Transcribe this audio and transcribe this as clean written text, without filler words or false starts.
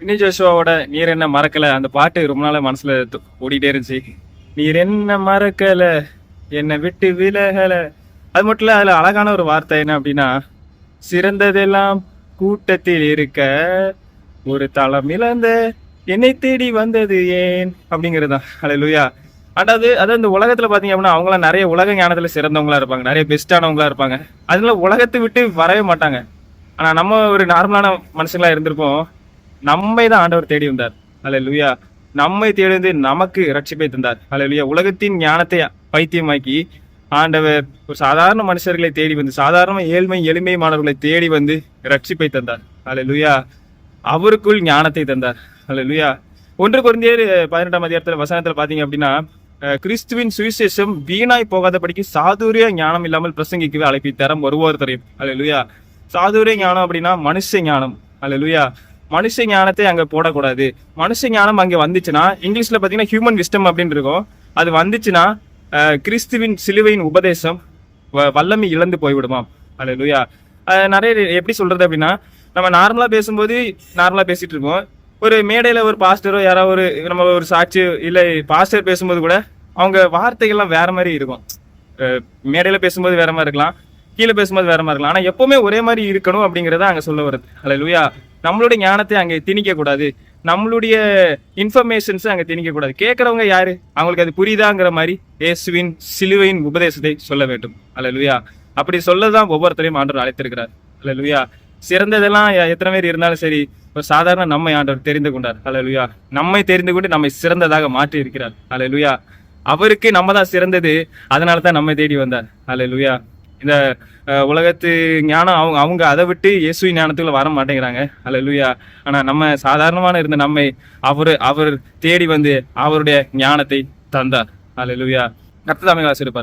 வினி ஜோஷுவாவோட நீர் என்ன மறக்கல அந்த பாட்டு ரொம்ப நாளா மனசுல ஓடிட்டே இருந்துச்சு. நீர் என்ன மறக்கல, என்னை விட்டு விலகல. அது மட்டும் இல்ல, அதுல அழகான ஒரு வார்த்தை என்ன அப்படின்னா, சிறந்ததெல்லாம் கூட்டத்தில் இருக்க ஒரு தளம் இழந்த என்னை தேடி வந்தது ஏன் அப்படிங்கிறதுதான். அல்லேலூயா. அதாவது இந்த உலகத்துல பாத்தீங்க அப்படின்னா அவங்களாம் நிறைய உலக ஞானத்துல சிறந்தவங்களா இருப்பாங்க, நிறைய பெஸ்டானவங்களா இருப்பாங்க. அதனால உலகத்தை விட்டு வரவே மாட்டாங்க. ஆனா நம்ம ஒரு நார்மலான மனுஷங்களா இருந்திருப்போம். நம்மை தான் ஆண்டவர் தேடி வந்தார். அல்லேலூயா. நம்மை தேடி வந்து நமக்கு ரட்சிப்பை தந்தார். அல்லேலூயா. உலகத்தின் ஞானத்தை பைத்தியமாக்கி ஆண்டவர் ஒரு சாதாரண மனுஷர்களை தேடி வந்து, சாதாரண எளிமை மாணவர்களை தேடி வந்து ரட்சிப்பை தந்தார். அல்லேலூயா. அவருக்குள் ஞானத்தை தந்தார். அல்லேலூயா. 1 கொரிந்தியர் 18ஆம் அதிகாரத்துல வசனத்துல பாத்தீங்க அப்படின்னா, கிறிஸ்துவின் சுவிசேஷம் வீணாய் போகாதபடிக்கு சாதுரிய ஞானம் இல்லாமல் பிரசங்கிக்கவே அழைப்பித்தரம் ஒருவரையும். அல்லேலூயா. சாதுரிய ஞானம் அப்படின்னா மனுஷ ஞானம். அல்லேலூயா. மனுஷ ஞானத்தை அங்க போடக்கூடாது. மனுஷ ஞானம் அங்க வந்துச்சுன்னா, இங்கிலீஷ்ல பாத்தீங்கன்னா ஹியூமன் விஸ்டம் அப்படின்னு இருக்கும். அது வந்துச்சுன்னா கிறிஸ்துவின் சிலுவையின் உபதேசம் வல்லமை இழந்து போய்விடுமாம். அல்லேலூயா. நிறைய எப்படி சொல்றது அப்படின்னா, நம்ம நார்மலா பேசும்போது நார்மலா பேசிட்டு இருக்கோம். ஒரு மேடையில ஒரு பாஸ்டரோ யாராவது ஒரு நம்ம ஒரு சாட்சி இல்லை பாஸ்டர் பேசும்போது கூட அவங்க வார்த்தைகள்லாம் வேற மாதிரி இருக்கும். மேடையில பேசும்போது வேற மாதிரி இருக்கலாம், கீழே பேசும்போது வேற மாதிரி இருக்கலாம். ஆனா எப்பவுமே ஒரே மாதிரி இருக்கணும் அப்படிங்கறத அங்க சொல்ல வருது. அல்லேலூயா. நம்மளுடைய ஞானத்தை அங்க திணிக்க கூடாது, நம்மளுடைய இன்ஃபர்மேஷன்ஸ் அங்க திணிக்க கூடாது. கேட்கறவங்க யாரு, அவங்களுக்கு அது புரியுதாங்கிற மாதிரி இயேசுவின் சிலுவையின் உபதேசத்தை சொல்ல வேண்டும். அல்லேலூயா. அப்படி சொல்லதான் ஒவ்வொருத்தரையும் ஆண்டவர் அழைத்திருக்கிறார். அல்லேலூயா. சிறந்ததெல்லாம் எத்தனை பேர் இருந்தாலும் சரி, ஒரு சாதாரண நம்மை ஆண்டவர் தெரிந்து கொண்டார். அல்லேலூயா. நம்மை தெரிந்து கொண்டு நம்மை சிறந்ததாக மாற்றி இருக்கிறார். அல்லேலூயா. அவருக்கு நம்ம தான் சிறந்தது, அதனால தான் நம்மை தேடி வந்தார். அல்லேலூயா. இந்த உலகத்து ஞானம் அவங்க அதை விட்டு இயேசுவின் ஞானத்துக்குள்ள வர மாட்டேங்கிறாங்க. அல்லேலூயா. ஆனா நம்ம சாதாரணமான இருந்த நம்மை அவர் தேடி வந்து அவருடைய ஞானத்தை தந்தார். அல்லேலூயா. கர்த்தர் தாமே ஆசீர்வதிப்பார்.